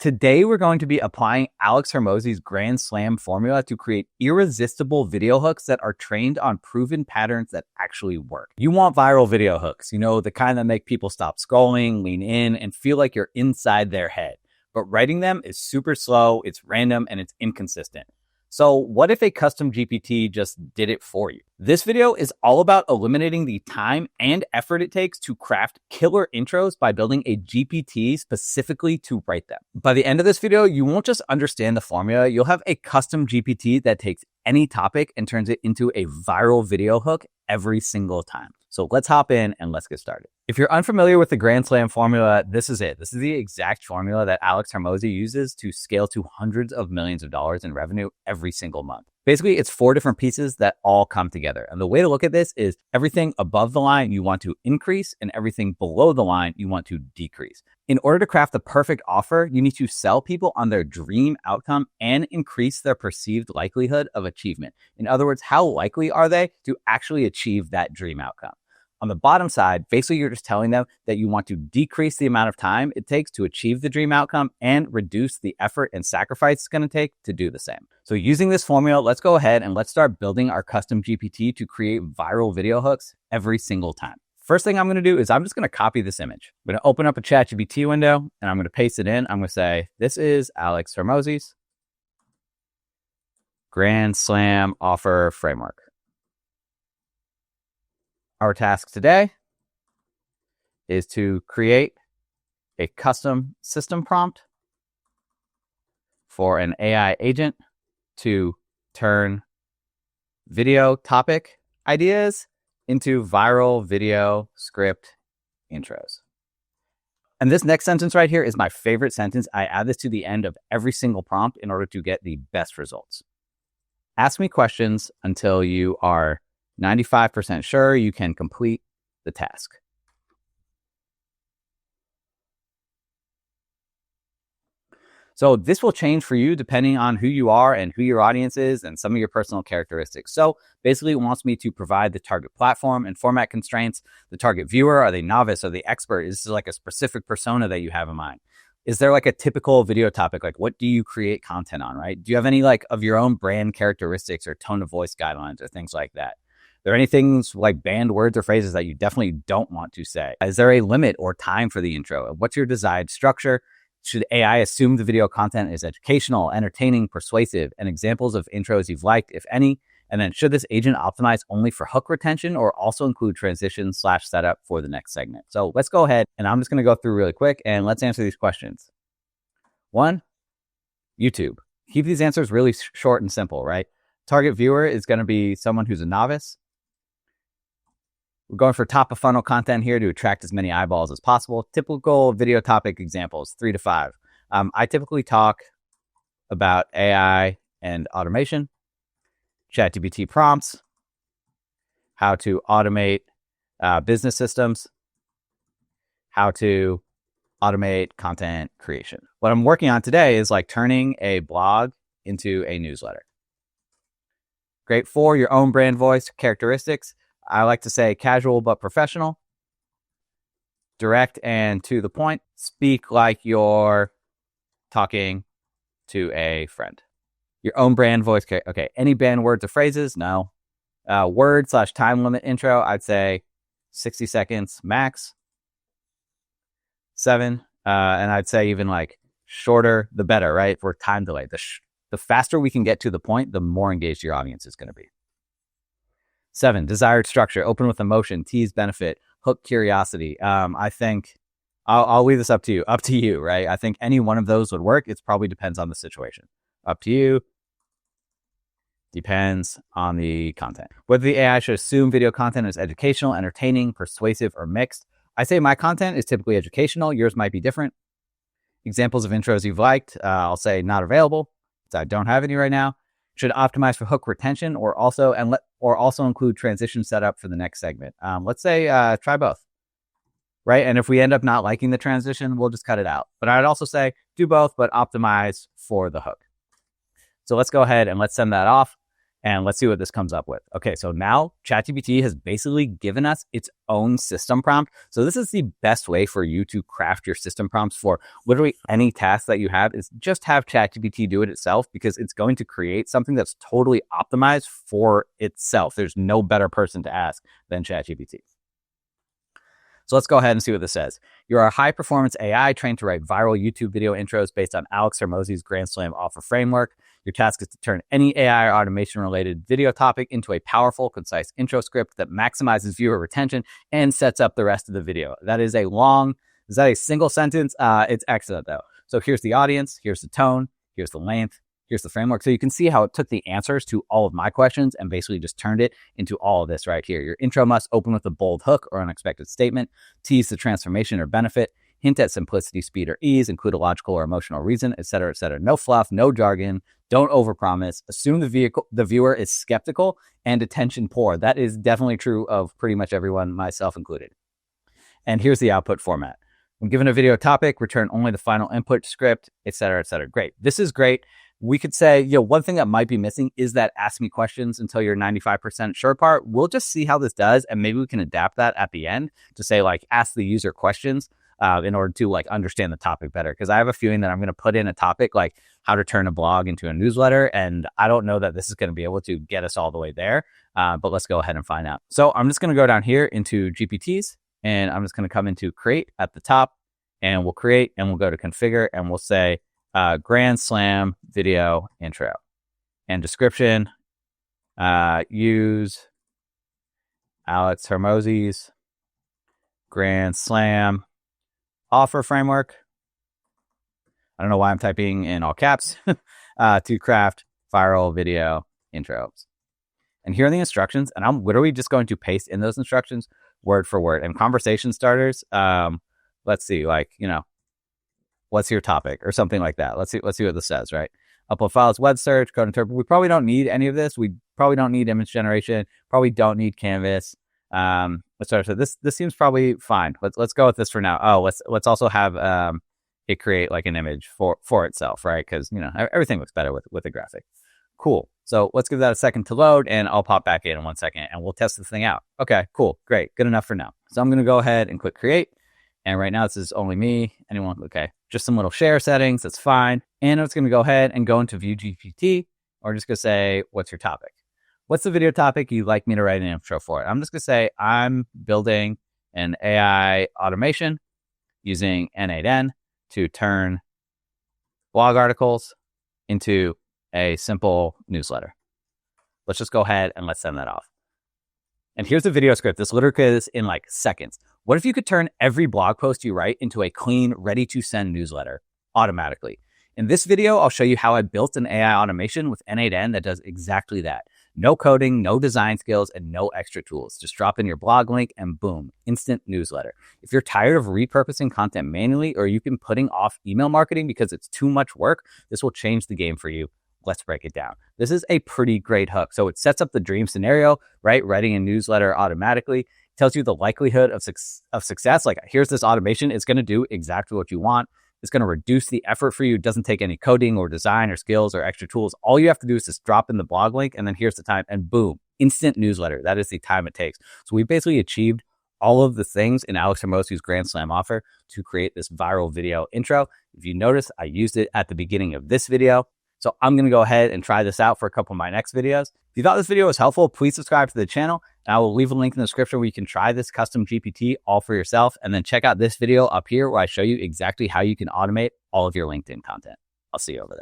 Today, we're going to be applying Alex Hormozi's Grand Slam formula to create irresistible video hooks that are trained on proven patterns that actually work. You want viral video hooks, the kind that make people stop scrolling, lean in, and feel like you're inside their head. But writing them is super slow, it's random, and it's inconsistent. So what if a custom GPT just did it for you? This video is all about eliminating the time and effort it takes to craft killer intros by building a GPT specifically to write them. By the end of this video, you won't just understand the formula, you'll have a custom GPT that takes any topic and turns it into a viral video hook every single time. So let's hop in and let's get started. If you're unfamiliar with the Grand Slam formula, this is it. This is the exact formula that Alex Hormozi uses to scale to hundreds of millions of dollars in revenue every single month. Basically, it's 4 different pieces that all come together. And the way to look at this is everything above the line you want to increase and everything below the line you want to decrease. In order to craft the perfect offer, you need to sell people on their dream outcome and increase their perceived likelihood of achievement. In other words, how likely are they to actually achieve that dream outcome? On the bottom side, basically you're just telling them that you want to decrease the amount of time it takes to achieve the dream outcome and reduce the effort and sacrifice it's going to take to do the same. So using this formula, let's go ahead and let's start building our custom GPT to create viral video hooks every single time. First thing I'm going to do is I'm just going to copy this image. I'm going to open up a ChatGPT window and I'm going to paste it in. I'm going to say, this is Alex Hormozi's Grand Slam offer framework. Our task today is to create a custom system prompt for an AI agent to turn video topic ideas into viral video script intros. And this next sentence right here is my favorite sentence. I add this to the end of every single prompt in order to get the best results. Ask me questions until you are 95% sure you can complete the task. So this will change for you depending on who you are and who your audience is and some of your personal characteristics. So basically it wants me to provide the target platform and format constraints, the target viewer. Are they novice? Are they expert? Is this like a specific persona that you have in mind? Is there like a typical video topic? Like what do you create content on, right? Do you have any like of your own brand characteristics or tone of voice guidelines or things like that? Are there any things like banned words or phrases that you definitely don't want to say? Is there a limit or time for the intro? What's your desired structure? Should AI assume the video content is educational, entertaining, persuasive, and examples of intros you've liked, if any? And then should this agent optimize only for hook retention or also include transition/setup for the next segment? So let's go ahead and I'm just going to go through really quick and let's answer these questions. 1, YouTube. Keep these answers really short and simple, right? Target viewer is going to be someone who's a novice. We're going for top of funnel content here to attract as many eyeballs as possible. Typical video topic examples, 3 to 5. I typically talk about AI and automation, ChatGPT prompts, how to automate business systems, how to automate content creation. What I'm working on today is like turning a blog into a newsletter. Great for your own brand voice characteristics. I like to say casual but professional, direct and to the point, speak like you're talking to a friend. Your own brand voice. Okay, any banned words or phrases? No. Word/time limit intro, I'd say 60 seconds max. 7. And I'd say even like shorter, the better, right? For time delay. The faster we can get to the point, the more engaged your audience is going to be. 7, desired structure, open with emotion, tease benefit, hook curiosity. I think I'll leave this up to you, right? I think any one of those would work. It probably depends on the situation. Up to you. Depends on the content. Whether the AI should assume video content is educational, entertaining, persuasive, or mixed. I say my content is typically educational. Yours might be different. Examples of intros you've liked. I'll say not available. So I don't have any right now. Should optimize for hook retention or also include transition setup for the next segment. Let's say try both, right? And if we end up not liking the transition, we'll just cut it out. But I'd also say do both, but optimize for the hook. So let's go ahead and let's send that off. And let's see what this comes up with. Okay, so now ChatGPT has basically given us its own system prompt. So this is the best way for you to craft your system prompts for literally any task that you have, is just have ChatGPT do it itself, because it's going to create something that's totally optimized for itself. There's no better person to ask than ChatGPT. So let's go ahead and see what this says. You're a high-performance AI trained to write viral YouTube video intros based on Alex Hormozi's Grand Slam offer framework. Your task is to turn any AI or automation-related video topic into a powerful, concise intro script that maximizes viewer retention and sets up the rest of the video. That is a long, is that a single sentence? It's excellent, though. So here's the audience, here's the tone, here's the length, here's the framework. So you can see how it took the answers to all of my questions and basically just turned it into all of this right here. Your intro must open with a bold hook or unexpected statement, tease the transformation or benefit, hint at simplicity, speed, or ease, include a logical or emotional reason, etc., etc. No fluff, no jargon. Don't overpromise. Assume the viewer is skeptical and attention poor. That is definitely true of pretty much everyone, myself included. And here's the output format. When given a video topic, return only the final input script, etc., etc. Great. This is great. We could say, one thing that might be missing is that ask me questions until you're 95% sure part. We'll just see how this does, and maybe we can adapt that at the end to say, like, ask the user questions in order to, like, understand the topic better. Because I have a feeling that I'm going to put in a topic like how to turn a blog into a newsletter, and I don't know that this is going to be able to get us all the way there, but let's go ahead and find out. So I'm just going to go down here into GPTs, and I'm just going to come into create at the top, and we'll create, and we'll go to configure, and we'll say, Grand Slam video intro, and description, use Alex Hormozi's Grand Slam offer framework. I don't know why I'm typing in all caps to craft viral video intros. And here are the instructions, and I'm literally just going to paste in those instructions word for word. And conversation starters, let's see, what's your topic or something like that. Let's see what this says, right? Upload files, web search, code interpret. We probably don't need any of this. We probably don't need image generation. Probably don't need Canvas. Let's start. So this seems probably fine. Let's go with this for now. Oh, let's also have it create like an image for itself, right? Because everything looks better with a graphic. Cool. So let's give that a second to load, and I'll pop back in 1 second, and we'll test this thing out. Okay, cool, great, good enough for now. So I'm gonna go ahead and click create. And right now, this is only me. Anyone? Okay. Just some little share settings. That's fine. And I'm just going to go ahead and go into View GPT, or just going to say, what's your topic? What's the video topic you'd like me to write an intro for? I'm just going to say, I'm building an AI automation using N8N to turn blog articles into a simple newsletter. Let's just go ahead and let's send that off. And here's the video script. This literally is in like seconds. What if you could turn every blog post you write into a clean, ready-to-send newsletter automatically? In this video, I'll show you how I built an AI automation with N8N that does exactly that. No coding, no design skills, and no extra tools. Just drop in your blog link and boom, instant newsletter. If you're tired of repurposing content manually, or you've been putting off email marketing because it's too much work, this will change the game for you. Let's break it down. This is a pretty great hook. So it sets up the dream scenario, right? Writing a newsletter automatically. Tells you the likelihood of success. Like, here's this automation. It's going to do exactly what you want. It's going to reduce the effort for you. It doesn't take any coding or design or skills or extra tools. All you have to do is just drop in the blog link, and then here's the time, and boom, instant newsletter. That is the time it takes. So we basically achieved all of the things in Alex Hormozi's Grand Slam offer to create this viral video intro. If you notice, I used it at the beginning of this video. So I'm going to go ahead and try this out for a couple of my next videos. If you thought this video was helpful, please subscribe to the channel. And I will leave a link in the description where you can try this custom GPT all for yourself. And then check out this video up here where I show you exactly how you can automate all of your LinkedIn content. I'll see you over there.